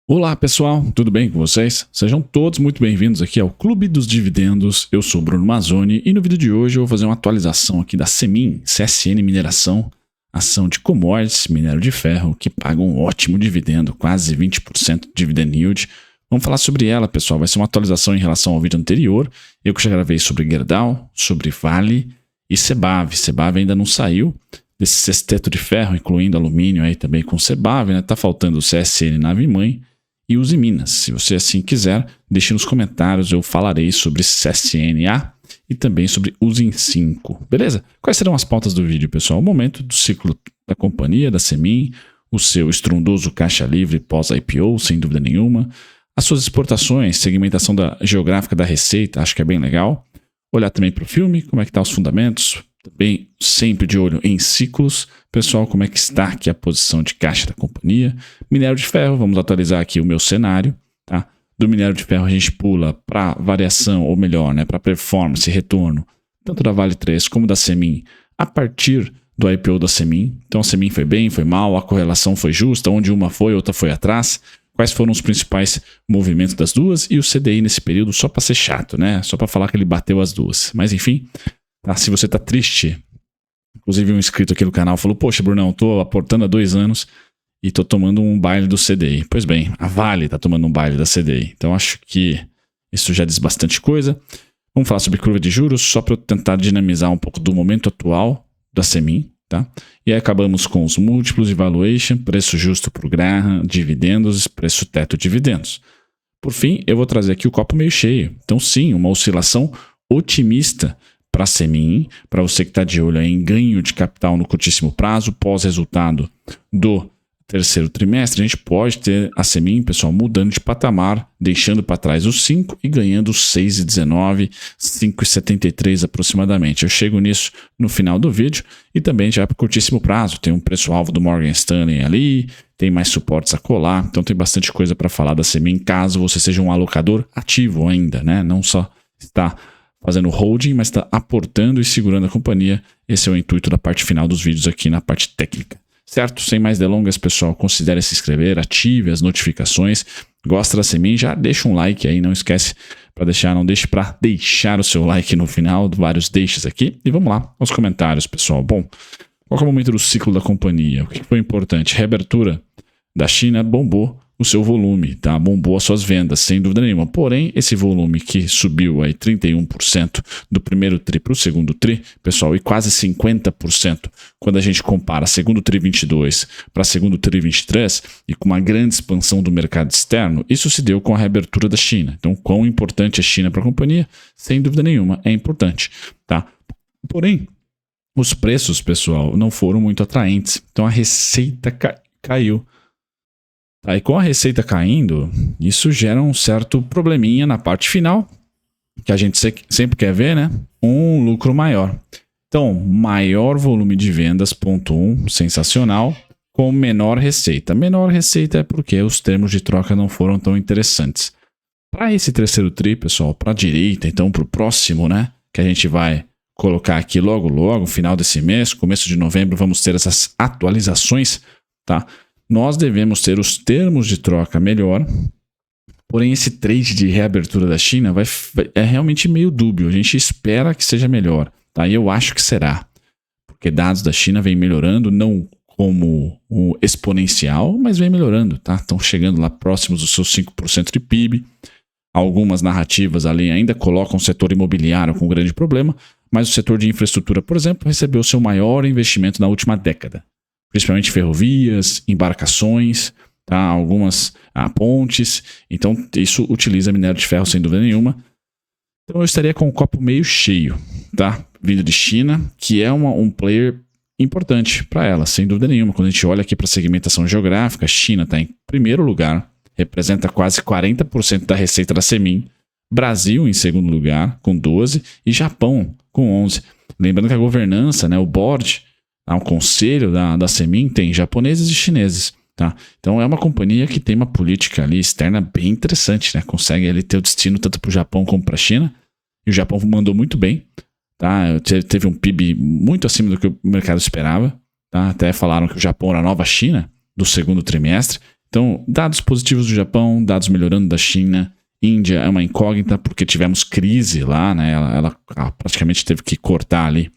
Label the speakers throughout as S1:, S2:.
S1: Olá pessoal, tudo bem com vocês? Sejam todos muito bem-vindos aqui ao Clube dos Dividendos. Eu sou o Bruno Mazzoni e no vídeo de hoje eu vou fazer uma atualização aqui da Semin, CSN Mineração, ação de commodities, minério de ferro, que paga um ótimo dividendo, quase 20% de dividend yield. Vamos falar sobre ela, pessoal. Vai ser uma atualização em relação ao vídeo anterior. Eu que já gravei sobre Gerdau, sobre Vale e Sebav. Sebav ainda não saiu desse sexteto de ferro, incluindo alumínio aí também com Sebav, né? Tá faltando o CSN Nave-Mãe e Uzi Minas. Se você assim quiser, deixe nos comentários, eu falarei sobre CSNA e também sobre Uzi 5, beleza? Quais serão as pautas do vídeo, pessoal? O momento do ciclo da companhia, da Semin, o seu estrondoso caixa livre pós-IPO, sem dúvida nenhuma, as suas exportações, segmentação geográfica da receita, acho que é bem legal. Olhar também para o filme, como é que estão os fundamentos, também sempre de olho em ciclos. Pessoal, como é que está aqui a posição de caixa da companhia? Minério de ferro, vamos atualizar aqui o meu cenário. Tá? Do minério de ferro a gente pula para variação, ou melhor, né, para performance e retorno, tanto da Vale 3 como da Semin, a partir do IPO da Semin. Então a Semin foi bem, foi mal, a correlação foi justa, onde uma foi, outra foi atrás. Quais foram os principais movimentos das duas e o CDI nesse período, só para ser chato, né? Só para falar que ele bateu as duas. Mas enfim, tá? Se você está triste, inclusive um inscrito aqui no canal falou, poxa, Brunão, estou aportando há 2 anos e estou tomando um baile do CDI. Pois bem, a Vale está tomando um baile da CDI. Então acho que isso já diz bastante coisa. Vamos falar sobre curva de juros, só para eu tentar dinamizar um pouco do momento atual da Semin. Tá? E aí acabamos com os múltiplos de valuation, preço justo para o Graham, dividendos, preço teto dividendos. Por fim, eu vou trazer aqui o copo meio cheio. Então sim, uma oscilação otimista para a Semin, para você que está de olho em ganho de capital no curtíssimo prazo, pós-resultado do terceiro trimestre, a gente pode ter a Semin, pessoal, mudando de patamar, deixando para trás os 5 e ganhando os 6,19, 5,73 aproximadamente. Eu chego nisso no final do vídeo e também já para curtíssimo prazo. Tem um preço-alvo do Morgan Stanley ali, tem mais suportes a colar, então tem bastante coisa para falar da Semin, caso você seja um alocador ativo ainda, né? Não só está fazendo holding, mas está aportando e segurando a companhia. Esse é o intuito da parte final dos vídeos aqui na parte técnica. Certo? Sem mais delongas, pessoal, considere se inscrever, ative as notificações. Gosta da Semin? Já deixa um like aí, não esquece não deixe para deixar o seu like no final, vários deixes aqui. E vamos lá, aos comentários, pessoal. Bom, qual é o momento do ciclo da companhia? O que foi importante? Reabertura da China bombou o seu volume, tá? Bombou as suas vendas, sem dúvida nenhuma. Porém, esse volume que subiu aí 31% do primeiro tri para o segundo tri, pessoal, e quase 50% quando a gente compara segundo tri 22 para segundo tri 23, e com uma grande expansão do mercado externo, isso se deu com a reabertura da China. Então, quão importante é a China para a companhia? Sem dúvida nenhuma, é importante, tá? Porém, os preços, pessoal, não foram muito atraentes. Então, a receita caiu. Aí com a receita caindo, isso gera um certo probleminha na parte final, que a gente sempre quer ver, né? Um lucro maior. Então, maior volume de vendas, ponto 1, sensacional, com menor receita. Menor receita é porque os termos de troca não foram tão interessantes. Para esse terceiro tri, pessoal, para a direita, então para o próximo, né? Que a gente vai colocar aqui logo, final desse mês, começo de novembro, vamos ter essas atualizações, tá? Nós devemos ter os termos de troca melhor, porém esse trade de reabertura da China é realmente meio dúbio. A gente espera que seja melhor, tá? E eu acho que será, porque dados da China vêm melhorando, não como o exponencial, mas vem melhorando, tá? Estão chegando lá próximos dos seus 5% de PIB. Algumas narrativas ali ainda colocam o setor imobiliário com um grande problema, mas o setor de infraestrutura, por exemplo, recebeu seu maior investimento na última década. Principalmente ferrovias, embarcações, tá? Algumas pontes. Então, isso utiliza minério de ferro sem dúvida nenhuma. Então, eu estaria com o copo meio cheio, tá? Vindo de China, que é um player importante para ela, sem dúvida nenhuma. Quando a gente olha aqui para a segmentação geográfica, a China está em primeiro lugar, representa quase 40% da receita da Semin. Brasil em segundo lugar, com 12%, e Japão com 11%. Lembrando que a governança, né, o board, o conselho da Semin tem japoneses e chineses. Tá? Então é uma companhia que tem uma política ali externa bem interessante, né? Consegue ali ter o destino tanto para o Japão como para a China. E o Japão mandou muito bem. Tá? Teve um PIB muito acima do que o mercado esperava. Tá? Até falaram que o Japão era a nova China do segundo trimestre. Então, dados positivos do Japão, dados melhorando da China. Índia é uma incógnita porque tivemos crise lá, né? Ela praticamente teve que cortar ali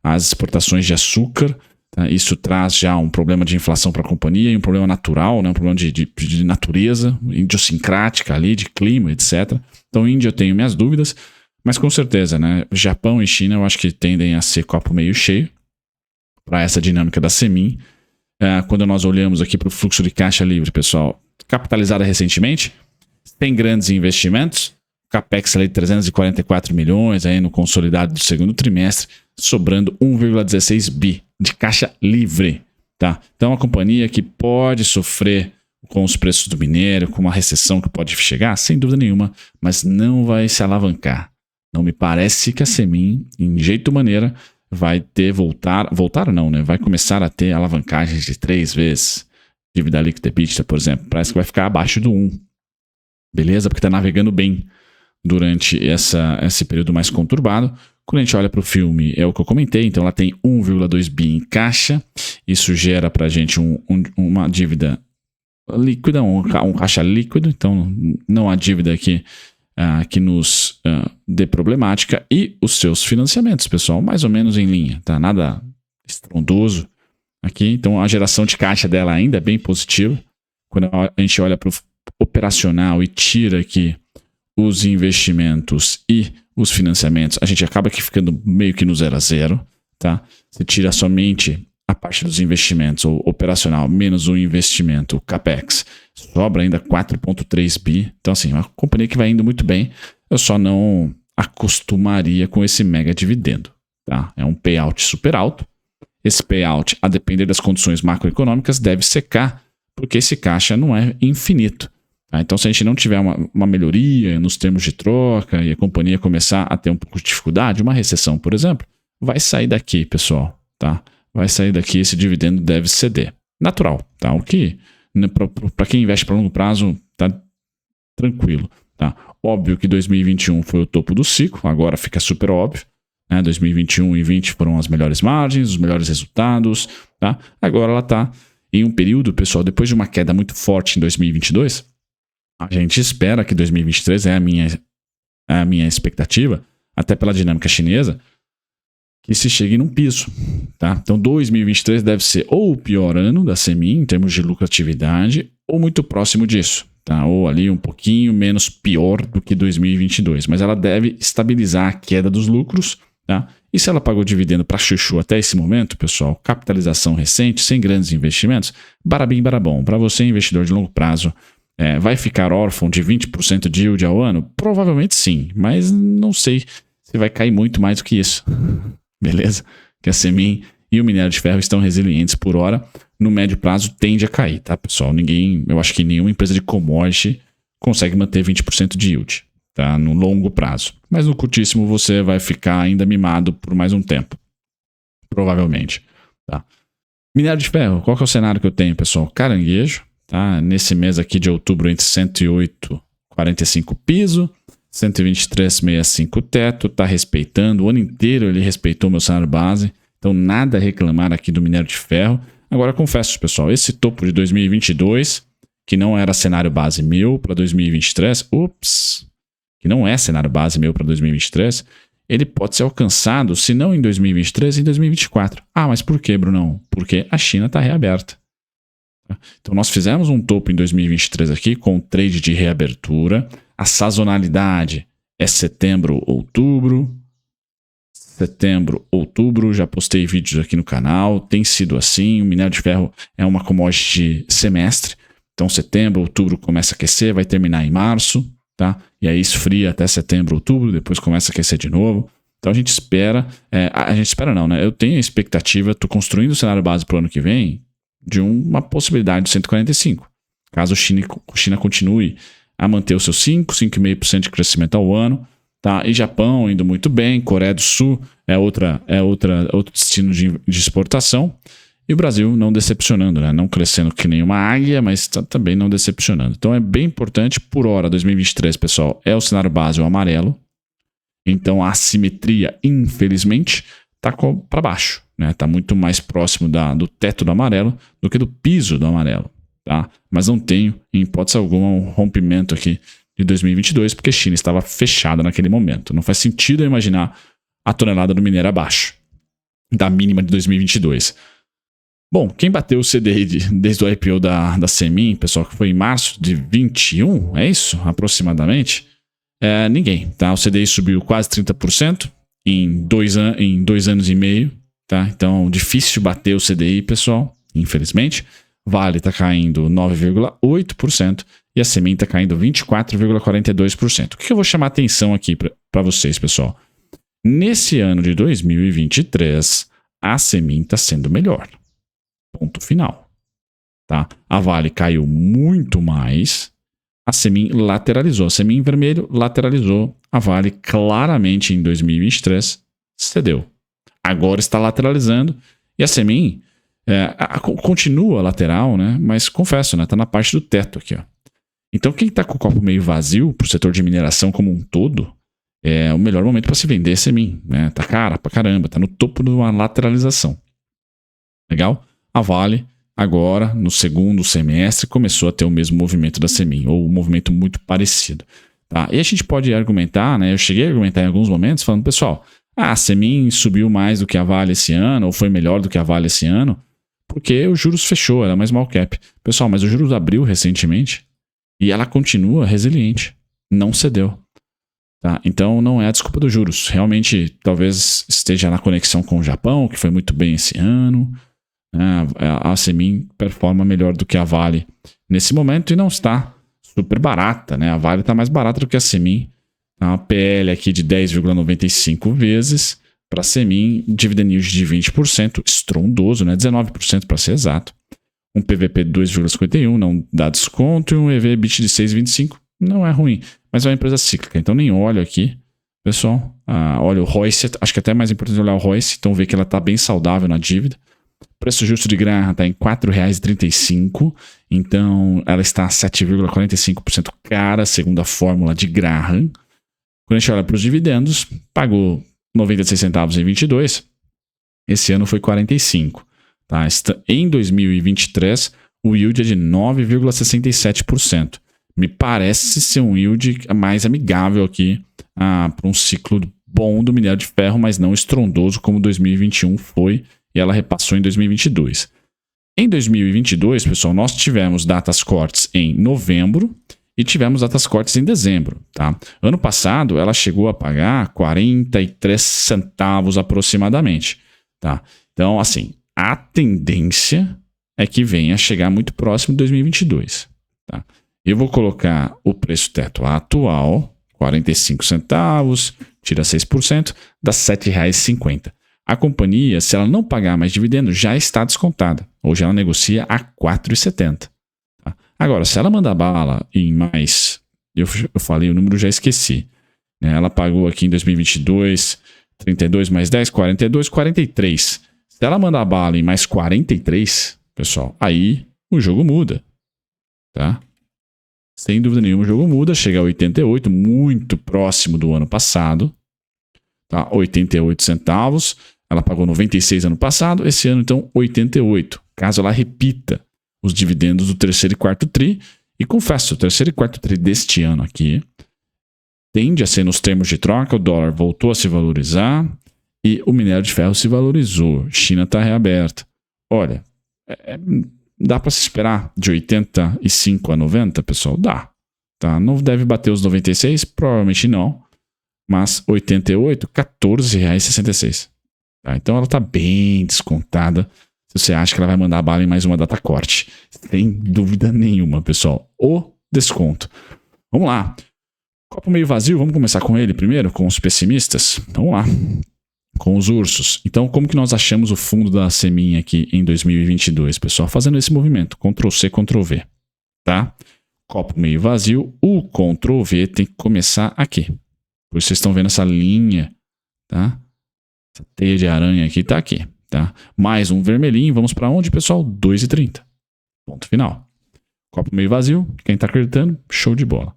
S1: as exportações de açúcar. Tá? Isso traz já um problema de inflação para a companhia e um problema natural, né? Um problema de natureza, idiosincrática ali, de clima, etc. Então, Índia eu tenho minhas dúvidas, mas com certeza, né? Japão e China eu acho que tendem a ser copo meio cheio para essa dinâmica da Semin. Quando nós olhamos aqui para o fluxo de caixa livre, pessoal, capitalizada recentemente, tem grandes investimentos, capex ali de 344 milhões aí no consolidado do segundo trimestre, sobrando 1,16 bi de caixa livre. Tá? Então, é uma companhia que pode sofrer com os preços do minério, com uma recessão que pode chegar, sem dúvida nenhuma, mas não vai se alavancar. Não me parece que a Semin, em jeito ou maneira, vai ter voltar não, né? Vai começar a ter alavancagens de 3 vezes. Dívida líquida EBITDA, por exemplo, parece que vai ficar abaixo do 1. Beleza? Porque está navegando bem durante esse período mais conturbado. Quando a gente olha para o filme, é o que eu comentei, então ela tem 1,2 bi em caixa. Isso gera para a gente uma dívida líquida, um caixa líquido, então não há dívida que nos dê problemática. E os seus financiamentos, pessoal, mais ou menos em linha, tá? Nada estrondoso aqui. Então a geração de caixa dela ainda é bem positiva. Quando a gente olha para o operacional e tira aqui os investimentos e os financiamentos, a gente acaba aqui ficando meio que no 0 a 0, tá? Você tira somente a parte dos investimentos, ou operacional, menos o investimento, o capex, sobra ainda 4,3 bi. Então, assim, uma companhia que vai indo muito bem. Eu só não acostumaria com esse mega dividendo, tá? É um payout super alto. Esse payout, a depender das condições macroeconômicas, deve secar, porque esse caixa não é infinito. Tá? Então, se a gente não tiver uma melhoria nos termos de troca e a companhia começar a ter um pouco de dificuldade, uma recessão, por exemplo, vai sair daqui, pessoal, tá? Vai sair daqui, esse dividendo deve ceder. Natural, tá? O que, para quem investe para longo prazo, tá tranquilo, tá? Óbvio que 2021 foi o topo do ciclo, agora fica super óbvio, né? 2021 e 2020 foram as melhores margens, os melhores resultados, tá? Agora ela está em um período, pessoal, depois de uma queda muito forte em 2022, a gente espera que 2023 é a minha expectativa, até pela dinâmica chinesa, que se chegue num piso, tá? Então 2023 deve ser ou o pior ano da Semin em termos de lucratividade, ou muito próximo disso, tá? Ou ali um pouquinho menos pior do que 2022, mas ela deve estabilizar a queda dos lucros, tá? E se ela pagou dividendo para chuchu até esse momento, pessoal, capitalização recente, sem grandes investimentos, barabim barabom, para você investidor de longo prazo, vai ficar órfão de 20% de yield ao ano? Provavelmente sim, mas não sei se vai cair muito mais do que isso. Beleza? Que a Semin e o minério de ferro estão resilientes por hora. No médio prazo tende a cair, tá, pessoal? Eu acho que nenhuma empresa de commodity consegue manter 20% de yield, tá? No longo prazo. Mas no curtíssimo você vai ficar ainda mimado por mais um tempo. Provavelmente, tá? Minério de ferro, qual que é o cenário que eu tenho, pessoal? Caranguejo, tá? Nesse mês aqui de outubro entre 108,45 piso, 123,65 teto, está respeitando, o ano inteiro ele respeitou meu salário base, então nada a reclamar aqui do minério de ferro. Agora confesso, pessoal, esse topo de 2022, que não era cenário base meu para 2023, que não é cenário base meu para 2023, ele pode ser alcançado, se não em 2023, em 2024. Ah, mas por quê, Brunão? Porque a China está reaberta. Então nós fizemos um topo em 2023 aqui com trade de reabertura. A sazonalidade é setembro, outubro. Já postei vídeos aqui no canal, tem sido assim. O minério de ferro é uma commodity semestre. Então setembro, outubro começa a aquecer, vai terminar em março, tá? E aí esfria até setembro, outubro, depois começa a aquecer de novo. Então a gente espera, né? Eu tenho a expectativa, estou construindo o cenário base para o ano que vem, de uma possibilidade de 145. Caso a China continue a manter o seu 5,5% de crescimento ao ano, tá? E Japão indo muito bem, Coreia do Sul é outro destino de exportação, e o Brasil não decepcionando, né? Não crescendo que nem uma águia, mas também não decepcionando. Então é bem importante, por hora, 2023, pessoal, é o cenário base, o amarelo. Então a assimetria, infelizmente, está para baixo, né? Está muito mais próximo do teto do amarelo do que do piso do amarelo. tá? Mas não tenho, em hipótese alguma, um rompimento aqui de 2022, porque a China estava fechada naquele momento. Não faz sentido eu imaginar a tonelada do minério abaixo da mínima de 2022. Bom, quem bateu o CDI desde o IPO da Semin, pessoal, que foi em março de 21, é isso? Aproximadamente? Ninguém, tá? O CDI subiu quase 30% em 2 anos e meio, tá? Então, difícil bater o CDI, pessoal, infelizmente. Vale está caindo 9,8% e a Semin está caindo 24,42%. O que eu vou chamar atenção aqui para vocês, pessoal? Nesse ano de 2023, a Semin está sendo melhor. Ponto final. Tá? A Vale caiu muito mais. A Semin lateralizou. A Semin em vermelho lateralizou. A Vale claramente em 2023 cedeu. Agora está lateralizando. E a Semin continua lateral, né? Mas confesso, né? Tá na parte do teto aqui, ó. Então quem está com o copo meio vazio para o setor de mineração como um todo, é o melhor momento para se vender Semin, né? Tá cara pra caramba, tá no topo de uma lateralização. Legal? A Vale, agora, no segundo semestre, começou a ter o mesmo movimento da Semin, ou um movimento muito parecido. Tá? E a gente pode argumentar, né? Eu cheguei a argumentar em alguns momentos, falando, pessoal, a Semin subiu mais do que a Vale esse ano, ou foi melhor do que a Vale esse ano, porque o juros fechou, era mais small cap. Pessoal, mas o juros abriu recentemente e ela continua resiliente, não cedeu. Tá? Então não é a desculpa dos juros. Realmente, talvez esteja na conexão com o Japão, que foi muito bem esse ano. A Semin performa melhor do que a Vale nesse momento e não está super barata, né? A Vale está mais barata do que a Semin. Uma PL aqui de 10,95 vezes para a Semin, dividend yield de 20%, estrondoso, né? 19% para ser exato. Um PVP de 2,51, não dá desconto, e um EV/EBIT de 6,25, não é ruim, mas é uma empresa cíclica, então nem olho aqui, pessoal. Olha o ROIC, acho que é até mais importante olhar o ROIC, então ver que ela está bem saudável na dívida. O preço justo de Graham está em R$ 4,35, então ela está a 7,45% cara, segundo a fórmula de Graham. Quando a gente olha para os dividendos, pagou 96 centavos em 22, esse ano foi 45. Tá? Em 2023, o yield é de 9,67%. Me parece ser um yield mais amigável aqui para um ciclo bom do minério de ferro, mas não estrondoso como 2021 foi, e ela repassou em 2022. Em 2022, pessoal, nós tivemos datas cortes em novembro e tivemos datas cortes em dezembro. Tá? Ano passado, ela chegou a pagar 43 centavos aproximadamente. Tá? Então, assim, a tendência é que venha a chegar muito próximo de 2022. Tá? Eu vou colocar o preço teto atual, 45 centavos, tira 6%, dá R$ 7,50. A companhia, se ela não pagar mais dividendo, já está descontada. Hoje ela negocia a R$ 4,70. Tá? Agora, se ela mandar bala em mais... Eu falei o número, já esqueci. Né? Ela pagou aqui em 2022, 32 mais 10, 42, 43. Se ela mandar bala em mais 43, pessoal, aí o jogo muda. Tá? Sem dúvida nenhuma, o jogo muda. Chega a 88, muito próximo do ano passado. Tá? 88 centavos. Ela pagou 96 ano passado, esse ano então 88. Caso ela repita os dividendos do terceiro e quarto tri, e confesso, o terceiro e quarto tri deste ano aqui tende a ser nos termos de troca, o dólar voltou a se valorizar e o minério de ferro se valorizou. China está reaberta. Olha, dá para se esperar de 85 a 90, pessoal? Dá. Tá? Não deve bater os 96? Provavelmente não. Mas 88, R$ 14,66. Tá? Então ela está bem descontada. Se você acha que ela vai mandar bala em mais uma data corte. Sem dúvida nenhuma, pessoal. O desconto. Vamos lá. Copo meio vazio, vamos começar com ele primeiro, com os pessimistas? Vamos lá. Com os ursos. Então, como que nós achamos o fundo da Semin aqui em 2022, pessoal? Fazendo esse movimento, Ctrl+C, Ctrl+V. Tá? Copo meio vazio, o Ctrl+V tem que começar aqui. Por isso vocês estão vendo essa linha, tá? Essa teia de aranha aqui tá aqui, tá? Mais um vermelhinho, vamos para onde, pessoal? 2,30. Ponto final. Copo meio vazio, quem tá acreditando, show de bola.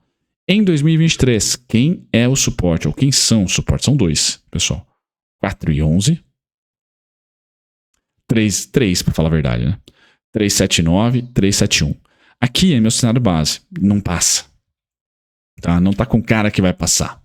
S1: Em 2023, quem é o suporte, ou quem são os suportes? São dois, pessoal. 4,11. 3, para falar a verdade, né? 3,79, 3,71. Aqui é meu cenário base, não passa. Tá? Não tá com cara que vai passar.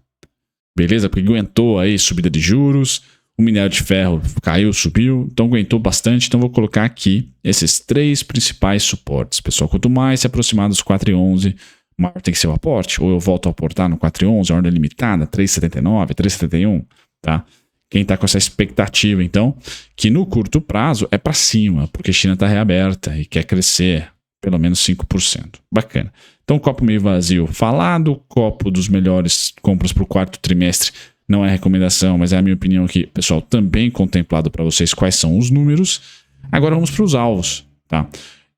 S1: Beleza? Porque aguentou aí subida de juros, o minério de ferro caiu, subiu, então aguentou bastante. Então vou colocar aqui esses 3 principais suportes. Pessoal, quanto mais se aproximar dos 4,11, maior tem que ser o aporte, ou eu volto a aportar no 4,11, ordem limitada, 3,79, 3,71, tá? Quem está com essa expectativa, então, que no curto prazo é para cima, porque a China está reaberta e quer crescer pelo menos 5%. Bacana. Então, copo meio vazio falado, copo dos melhores compras para o quarto trimestre não é recomendação, mas é a minha opinião aqui, pessoal, também contemplado para vocês quais são os números. Agora vamos para os alvos, tá?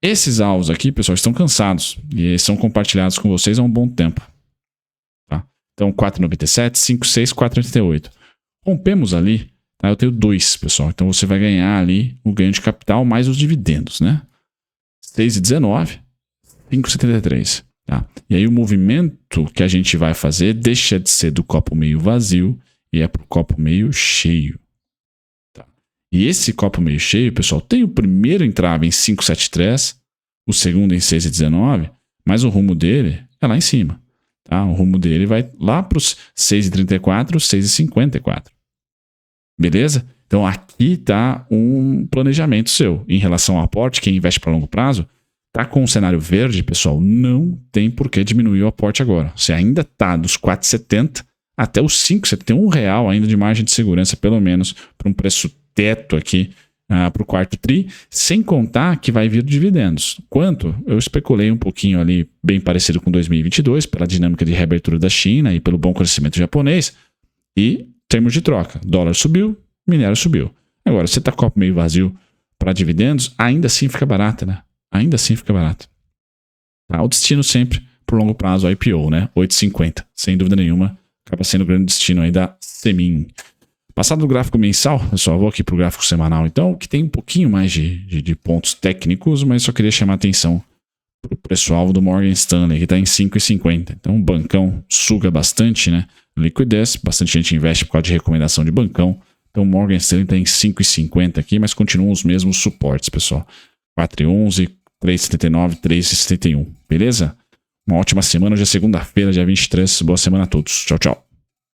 S1: Esses alvos aqui, pessoal, estão cansados e são compartilhados com vocês há um bom tempo, tá? Então, 4,97, 5,6, 4,88. Rompemos ali, tá? Eu tenho 2, pessoal. Então você vai ganhar ali o ganho de capital mais os dividendos, né? 6,19, 5,73. Tá? E aí o movimento que a gente vai fazer deixa de ser do copo meio vazio e é para o copo meio cheio. Tá? E esse copo meio cheio, pessoal, tem o primeiro entrave em 5,73, o segundo em 6,19, mas o rumo dele é lá em cima. Tá? O rumo dele vai lá para os 6,34, 6,54. Beleza? Então aqui está um planejamento seu em relação ao aporte. Quem investe para longo prazo está com um cenário verde, pessoal, não tem por que diminuir o aporte agora. Você ainda está dos 4,70 até os 5,71 real ainda de margem de segurança, pelo menos para um preço teto aqui para o quarto tri, sem contar que vai vir dividendos. Quanto? Eu especulei um pouquinho ali, bem parecido com 2022, pela dinâmica de reabertura da China e pelo bom crescimento japonês. E termos de troca, dólar subiu, minério subiu. Agora, você está com o copo meio vazio para dividendos, ainda assim fica barato, né? Ainda assim fica barato. Tá? O destino sempre, por longo prazo, IPO, né? 8,50. Sem dúvida nenhuma, acaba sendo o grande destino aí da Semin. Passado do gráfico mensal, pessoal, vou aqui para o gráfico semanal, então, que tem um pouquinho mais de pontos técnicos, mas só queria chamar a atenção para o preço-alvo do Morgan Stanley, que está em 5,50. Então, o bancão suga bastante, né? Liquidez, bastante gente investe por causa de recomendação de bancão. Então, o Morgan Stanley está em 5,50 aqui, mas continuam os mesmos suportes, pessoal. 4,11, 3,79, 3,71. Beleza? Uma ótima semana. Hoje é segunda-feira, dia 23. Boa semana a todos. Tchau, tchau.